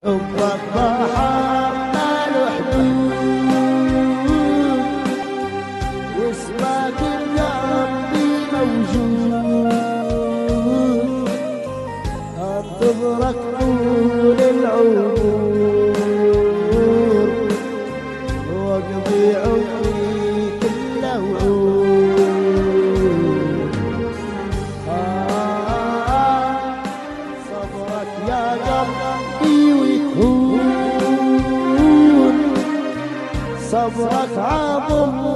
حبك بحر ما له حدود، واسمك بقلبي موجود، انتظرك طول العمر، واقضي عمري كله وعود. صبرك يا قلبي ويكون صبرك عظم